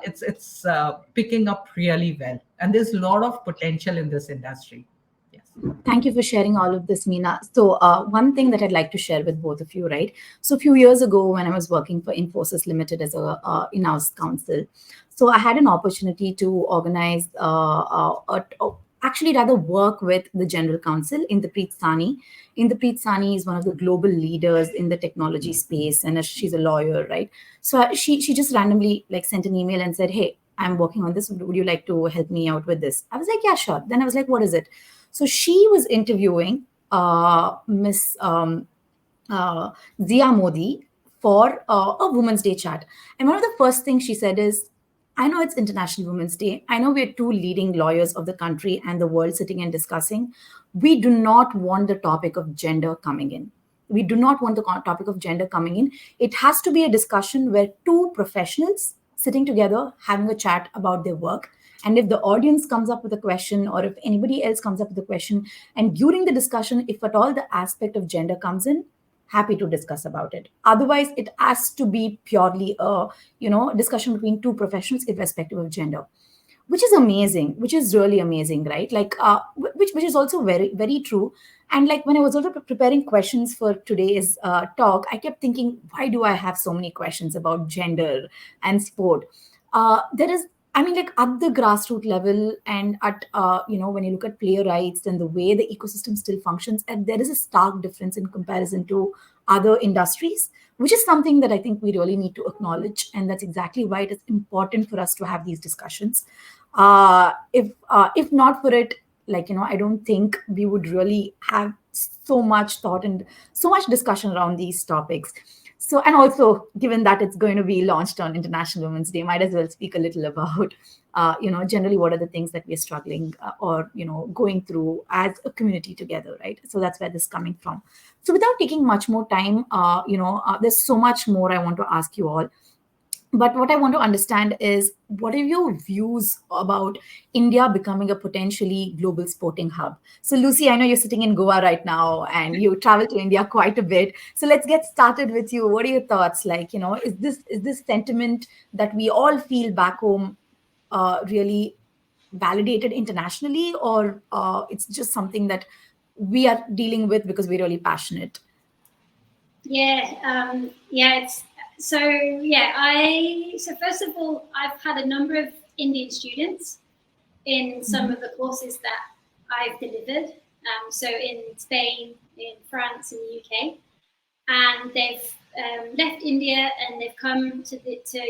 it's picking up really well. And there's a lot of potential in this industry. Yes. Thank you for sharing all of this, Meena. So, one thing that I'd like to share with both of you, right? So, a few years ago, when I was working for Infosys Limited as a in-house counsel, so I had an opportunity to organize, actually, rather work with the general counsel Inderpreet Sani. Inderpreet Sani is one of the global leaders in the technology space, and she's a lawyer, right? So, she just randomly like sent an email and said, "Hey, I'm working on this. Would you like to help me out with this?" I was like, "Yeah, sure." Then I was like, "What is it?" So she was interviewing Miss uh, Zia Modi for a Women's Day chat. And one of the first things she said is, I know it's International Women's Day. I know we're two leading lawyers of the country and the world sitting and discussing. We do not want the topic of gender coming in. We do not want the topic of gender coming in. It has to be a discussion where two professionals sitting together having a chat about their work. And if the audience comes up with a question, or if anybody else comes up with a question, and during the discussion, if at all the aspect of gender comes in, happy to discuss about it. Otherwise, it has to be purely a discussion between two professionals, irrespective of gender, which is amazing, which is really amazing, right? Like, which is also very, very true. And like, when I was also preparing questions for today's talk, I kept thinking, why do I have so many questions about gender and sport? There is I mean, like at the grassroots level and at, when you look at player rights and the way the ecosystem still functions, and there is a stark difference in comparison to other industries, which is something that I think we really need to acknowledge. And that's exactly why it is important for us to have these discussions. If not for it, I don't think we would really have so much thought and so much discussion around these topics. So, and also given that it's going to be launched on International Women's Day, might as well speak a little about, generally what are the things that we're struggling or, going through as a community together, right? So that's where this is coming from. So without taking much more time, there's so much more I want to ask you all. But what I want to understand is, what are your views about India becoming a potentially global sporting hub? So, Lucy, I know you're sitting in Goa right now and you travel to India quite a bit. So let's get started with you. What are your thoughts? Is this sentiment that we all feel back home really validated internationally, or it's just something that we are dealing with because we're really passionate? It's so first of all, I've had a number of Indian students in some of the courses that I've delivered. So in Spain, in France, in the UK, and they've left India and they've come to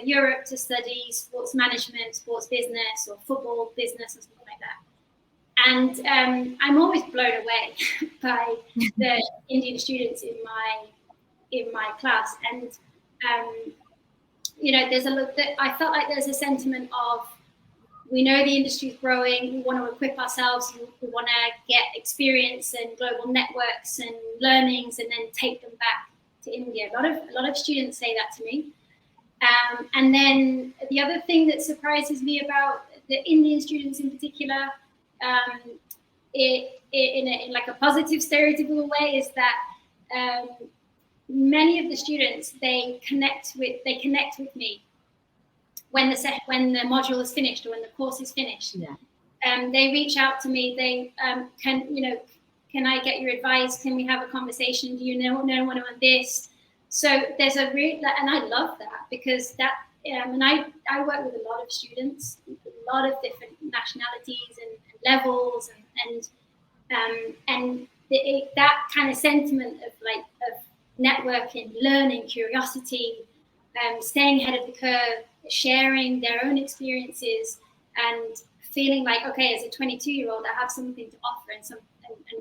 Europe to study sports management, sports business, or football business, or something like that. And I'm always blown away by the Indian students in my class, and there's a look that I felt like there's a sentiment of, we know the industry is growing, we want to equip ourselves, we want to get experience and global networks and learnings, and then take them back to India. A lot of students say that to me. And then the other thing that surprises me about the Indian students in particular, in like a positive stereotypical way, is that many of the students, they connect with me when the module is finished or when the course is finished. Yeah. They reach out to me. They can I get your advice? Can we have a conversation? Do you know anyone on this? So there's a real, and I love that, because that, and I work with a lot of students, a lot of different nationalities and levels, and that kind of sentiment of networking, learning, curiosity, staying ahead of the curve, sharing their own experiences, and feeling like, okay, as a 22-year-old, I have something to offer and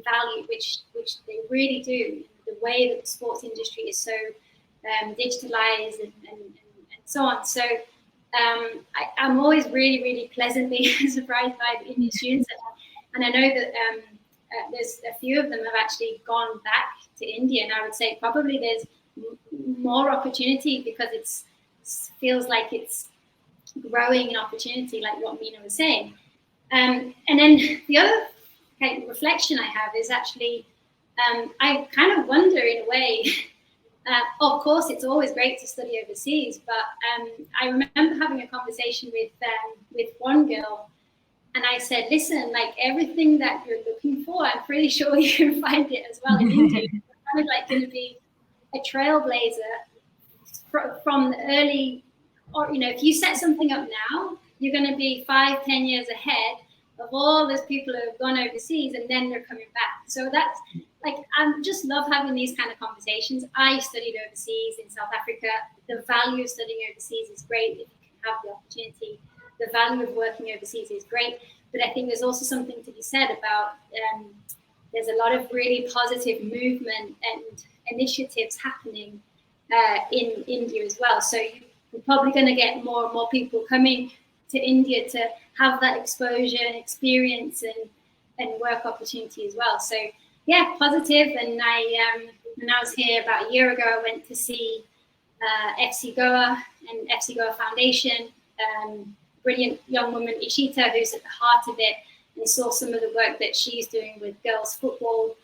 value, which they really do. The way that the sports industry is so digitalized and so on. So I'm always really, really pleasantly surprised by the Indian students, and I know that there's a few of them have actually gone back to India, and I would say probably there's more opportunity because it feels like it's growing in opportunity, like what Meena was saying. And then the other kind of reflection I have is actually, I kind of wonder in a way, of course, it's always great to study overseas, but I remember having a conversation with one girl, and I said, listen, like everything that you're looking for, I'm pretty sure you can find it as well in India. You're kind of like going to be a trailblazer from the early, or, if you set something up now, you're going to be 5-10 years ahead of all those people who have gone overseas and then they're coming back. So that's like, I just love having these kind of conversations. I studied overseas in South Africa. The value of studying overseas is great if you can have the opportunity. The value of working overseas is great. But I think there's also something to be said about, there's a lot of really positive movement and initiatives happening in India as well. So you're probably going to get more and more people coming to India to have that exposure and experience and work opportunity as well. So yeah, positive. And when I was here about a year ago, I went to see FC Goa and FC Goa Foundation, brilliant young woman Ishita, who's at the heart of it, and saw some of the work that she's doing with girls football.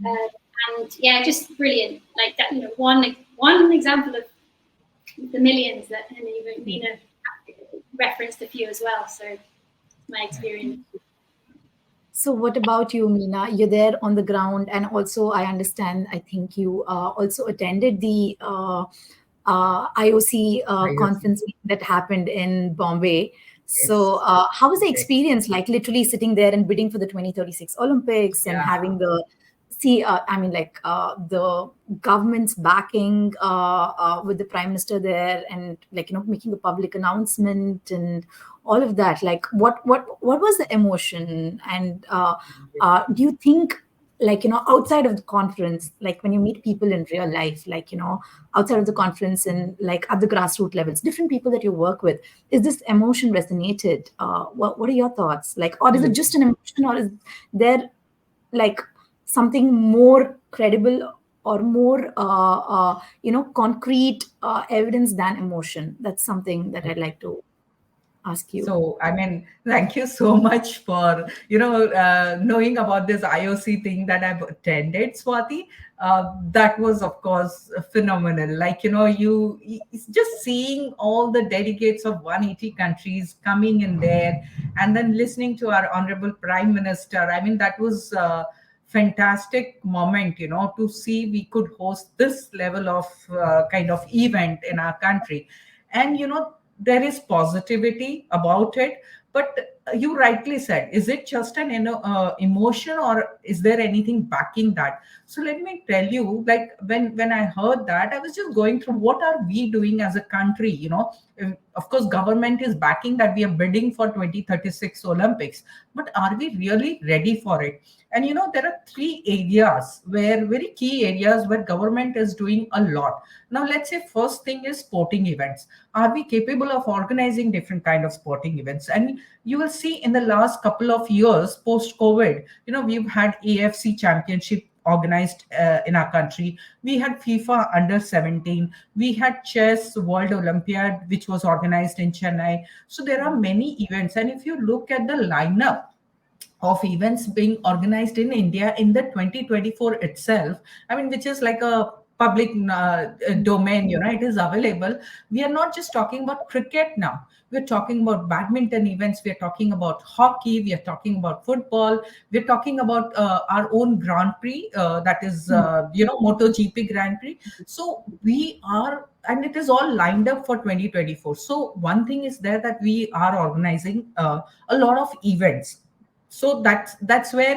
And yeah, just brilliant. Like that, one example of the millions that, and even Meena referenced a few as well. So my experience. So what about you, Meena? You're there on the ground, and also I understand, I think you also attended the IOC conference that happened in Bombay. So, Yes. how was the Okay. experience like literally sitting there and bidding for the 2036 Olympics and Yeah. having the the government's backing with the prime minister there and like making a public announcement and all of that. Like, what was the emotion? And do you think like outside of the conference, like when you meet people in real life, like outside of the conference and like at the grassroots levels, different people that you work with, is this emotion resonated? What are your thoughts? Like, or is it Absolutely. just an emotion, or is there like something more credible or more concrete evidence than emotion? That's something that I'd like to ask you. So, I mean, thank you so much for, knowing about this IOC thing that I've attended, Swati. That was, of course, phenomenal. Like, it's just seeing all the delegates of 180 countries coming in there and then listening to our Honorable Prime Minister. I mean, that was fantastic moment, to see we could host this level of kind of event in our country. And there is positivity about it, but you rightly said, is it just an emotion, or is there anything backing that? So let me tell you, like, when I heard that, I was just going through what are we doing as a country. Of course government is backing that we are bidding for 2036 Olympics, but are we really ready for it? And there are three areas, where very key areas where government is doing a lot. Now let's say first thing is sporting events. Are we capable of organizing different kind of sporting events? And you will see in the last couple of years post COVID, we've had AFC championship organized in our country. We had FIFA under 17. We had chess world olympiad, which was organized in Chennai. So there are many events, and if you look at the lineup of events being organized in India in the 2024 itself, I mean, which is like a public domain, it is available. We are not just talking about cricket now. We're talking about badminton events. We're talking about hockey. We are talking about football. We're talking about our own Grand Prix, that is, MotoGP Grand Prix. So we are, and it is all lined up for 2024. So one thing is there that we are organizing a lot of events. So that's where,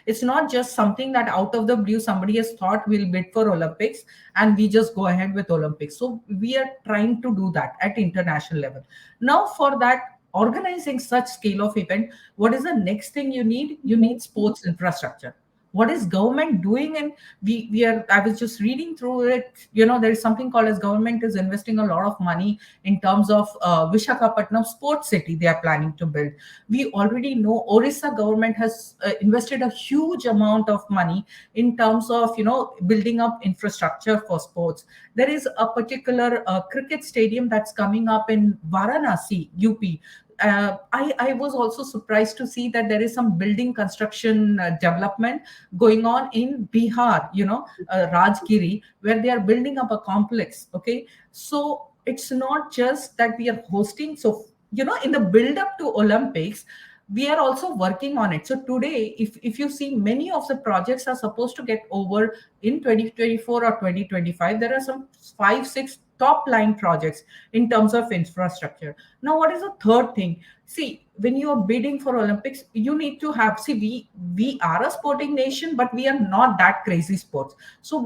it's not just something that out of the blue somebody has thought we'll bid for Olympics and we just go ahead with Olympics. So we are trying to do that at international level. Now for that, organizing such scale of event, what is the next thing you need? You need sports infrastructure. What is government doing? And we are, I was just reading through it, there is something called as government is investing a lot of money in terms of Vishakhapatnam sports city they are planning to build. We already know Orissa government has invested a huge amount of money in terms of building up infrastructure for sports. There is a particular cricket stadium that's coming up in Varanasi, UP. I was also surprised to see that there is some building construction development going on in Bihar, Rajgiri, where they are building up a complex. Okay, so it's not just that we are hosting. So in the build up to Olympics, we are also working on it. So today, if you see, many of the projects are supposed to get over in 2024 or 2025. There are some 5 6 top line projects in terms of infrastructure. Now what is the third thing? See, when you are bidding for Olympics, you need to have, see, we are a sporting nation, but we are not that crazy sports. So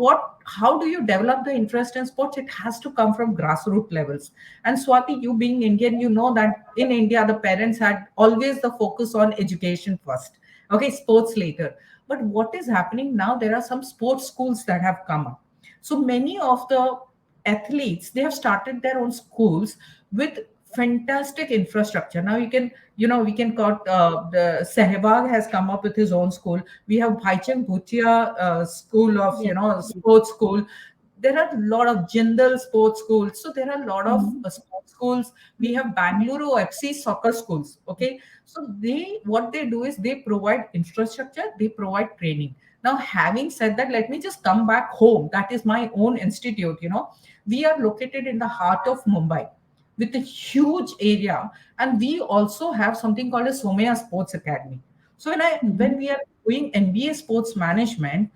how do you develop the interest in sports? It has to come from grassroots levels. And Swati, you being Indian, you know that in India the parents had always the focus on education first, okay, sports later. But what is happening now, there are some sports schools that have come up. So many of the athletes, they have started their own schools with fantastic infrastructure. Now you can, we can call, the Sehwag has come up with his own school. We have Bhaichang Bhutia school of, Yes. sports school. There are a lot of Jindal sports schools. So there are a lot of Mhm. sports schools. We have Bangalore FC soccer schools. Okay, so what they do is they provide infrastructure, they provide training. Now having said that, let me just come back home. That is my own institute. We are located in the heart of Mumbai with a huge area, and we also have something called a Somaya Sports Academy. So when Mhm. we are doing MBA sports management,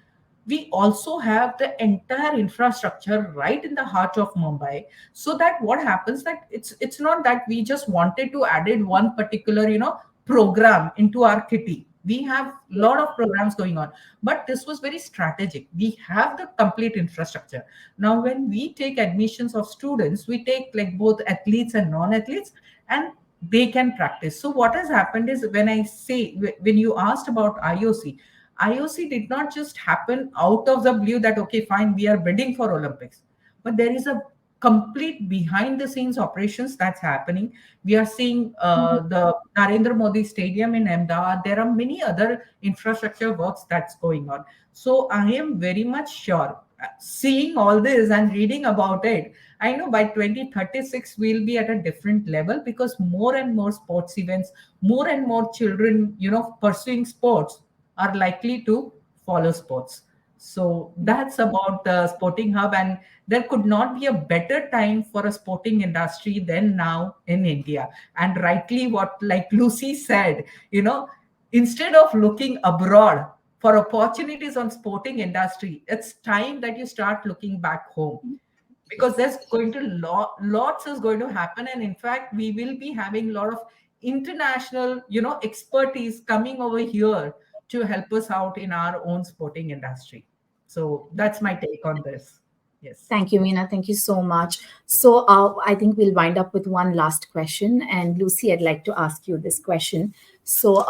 we also have the entire infrastructure right in the heart of Mumbai. So that what happens, that it's not that we just wanted to added one particular, program into our kitty. We have a Yeah. lot of programs going on, but this was very strategic. We have the complete infrastructure. Now when we take admissions of students, we take like both athletes and non-athletes, and they can practice. So what has happened is, when I say, when you asked about IOC did not just happen out of the blue that, okay, fine, we are bidding for Olympics. But there is a complete behind the scenes operations that's happening. We are seeing Mhm. the Narendra Modi Stadium in Ahmedabad. There are many other infrastructure works that's going on. So I am very much sure, seeing all this and reading about it, I know by 2036 we'll be at a different level, because more and more sports events, more and more children, pursuing sports, are likely to follow sports. So that's about the sporting hub, and there could not be a better time for a sporting industry than now in India. And rightly, what like Lucy said, instead of looking abroad for opportunities on sporting industry, it's time that you start looking back home, because there's going to lots is going to happen. And in fact, we will be having a lot of international expertise coming over here to help us out in our own sporting industry. So that's my take on this. Yes. Thank you, Meena. Thank you so much. So, I think we'll wind up with one last question. And Lucy, I'd like to ask you this question. So,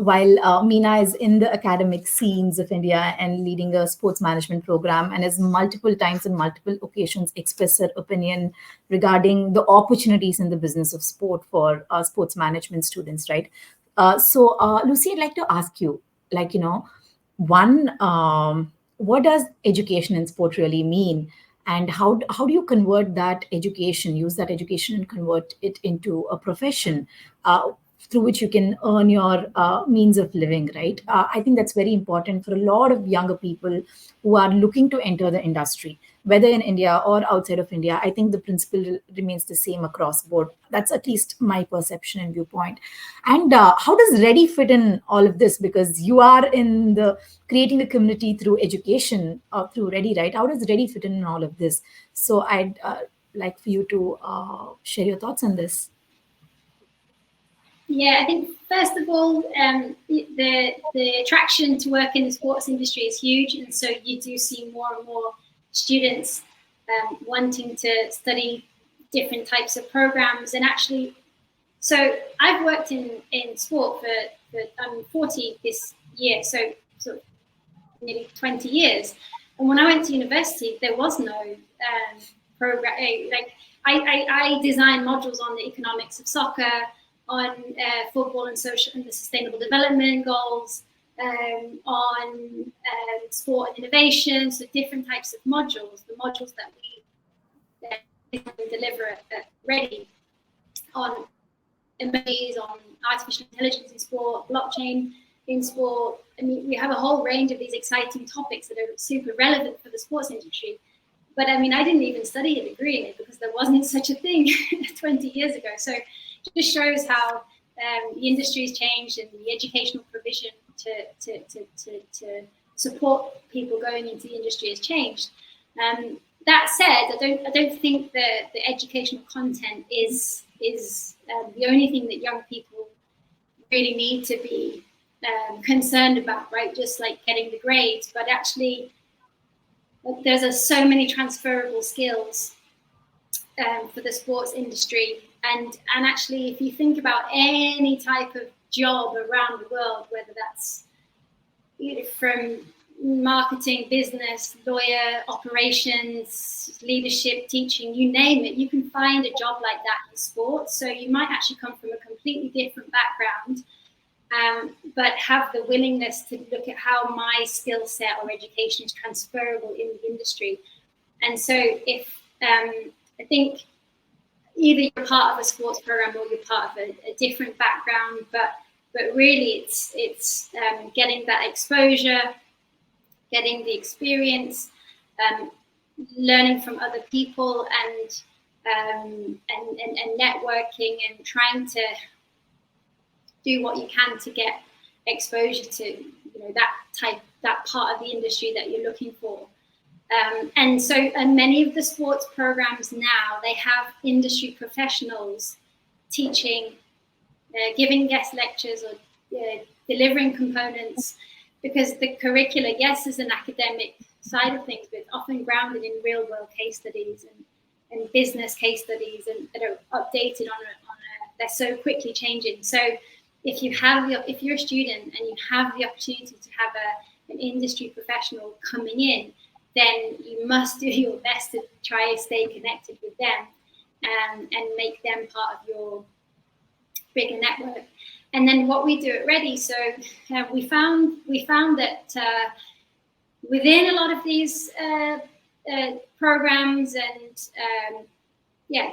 while Meena is in the academic scenes of India and leading a sports management program, and has multiple times and multiple occasions expressed her opinion regarding the opportunities in the business of sport for sports management students, right? Lucy, I'd like to ask you, like, one, what does education in sport really mean? And how do you convert that education, use that education and convert it into a profession, through which you can earn your means of living, right? I think that's very important for a lot of younger people who are looking to enter the industry, whether in India or outside of India. I think the principle remains the same across board. That's at least my perception and viewpoint. And how does Ready fit in all of this? Because you are in the creating the community through education, through Ready, right? How does Ready fit in all of this? So I'd like for you to share your thoughts on this. Yeah, I think first of all, the attraction to work in the sports industry is huge, and so you do see more and more students wanting to study different types of programs. And actually, so I've worked in sport for I'm 40 this year, so sort of nearly 20 years. And when I went to university, there was no program. Like I designed modules on the economics of soccer, on football and social and the sustainable development goals, on sport and innovation, so different types of modules. The modules that we deliver at Ready on emojis, on artificial intelligence in sport, blockchain in sport. I mean, we have a whole range of these exciting topics that are super relevant for the sports industry. But I mean, I didn't even study a degree in it because there wasn't such a thing 20 years ago. So it just shows how the industry has changed, and the educational provision to support people going into the industry has changed. That said, I don't think that the educational content is the only thing that young people really need to be concerned about, right? Just like getting the grades, but actually there's so many transferable skills for the sports industry. And actually, if you think about any type of job around the world, whether that's from marketing, business, lawyer, operations, leadership, teaching, you name it, you can find a job like that in sports. So you might actually come from a completely different background, but have the willingness to look at how my skill set or education is transferable in the industry. And so if I think either you're part of a sports program or you're part of a different background, but really it's getting that exposure, getting the experience, learning from other people, and networking, and trying to do what you can to get exposure to that part of the industry that you're looking for. And many of the sports programs now, they have industry professionals teaching, giving guest lectures or delivering components, because the curricula, yes, is an academic side of things, but it's often grounded in real world case studies and business case studies, and that are updated they're so quickly changing. So if you're a student and you have the opportunity to have an industry professional coming in, then you must do your best to try to stay connected with them and make them part of your bigger network. And then what we do at Ready, so we found that within a lot of these programs and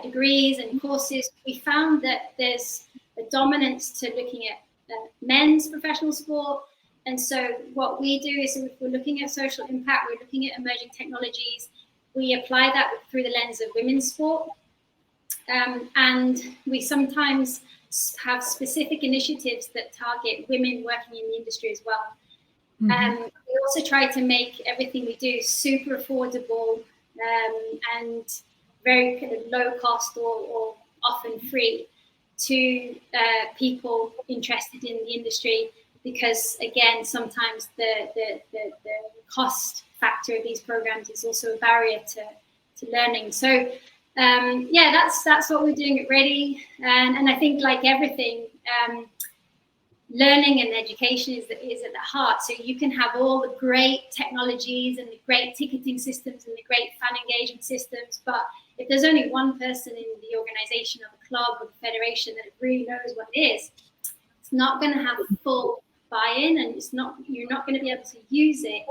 degrees and courses, we found that there's a dominance to looking at men's professional sport. And so what we do is, if we're looking at social impact, we're looking at emerging technologies, we apply that through the lens of women's sport. And we sometimes have specific initiatives that target women working in the industry as well. Mm-hmm. We also try to make everything we do super affordable and very kind of low cost or often free to people interested in the industry, because again, sometimes the cost factor of these programs is also a barrier to learning. So that's what we're doing at Ready, and I think, like everything, learning and education is at the heart. So you can have all the great technologies and the great ticketing systems and the great fan engagement systems, but if there's only one person in the organization or the club or the federation that really knows what it is, it's not going to have full buy-in, and you're not going to be able to use it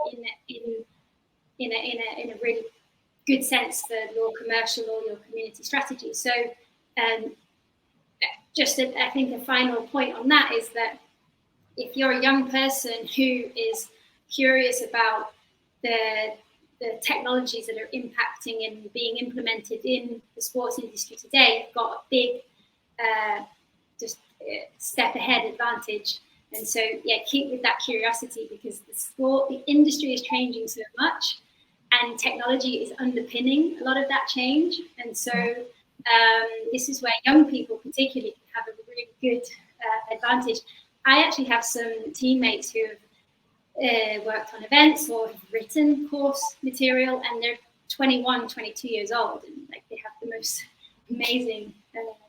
in a really good sense for your commercial or your community strategy. So I think a final point on that is that if you're a young person who is curious about the technologies that are impacting and being implemented in the sports industry today, you've got a big step ahead advantage. And so, keep with that curiosity, because the industry is changing so much, and technology is underpinning a lot of that change. And so this is where young people particularly have a really good advantage. I actually have some teammates who have worked on events or have written course material, and they're 21, 22 years old, and they have the most amazing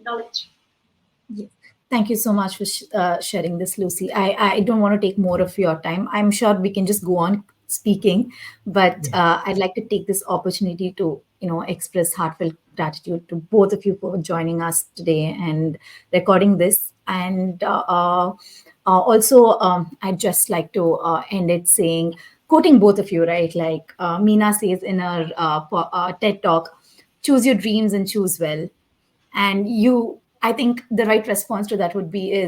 knowledge. Yes. Thank you so much for sharing this, Lucy. I don't want to take more of your time. I'm sure we can just go on speaking, but I'd like to take this opportunity to express heartfelt gratitude to both of you for joining us today and recording this. And also, I'd just like to end it quoting both of you, right? Like Meena says in her TED Talk, choose your dreams and choose well. And I think the right response to that would be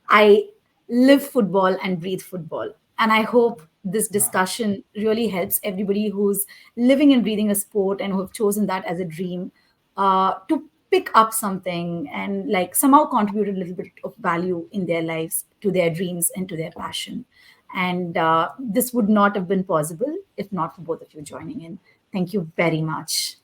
I live football and breathe football. And I hope this discussion really helps everybody who's living and breathing a sport and who have chosen that as a dream to pick up something and somehow contribute a little bit of value in their lives to their dreams and to their passion. And this would not have been possible if not for both of you joining in. Thank you very much.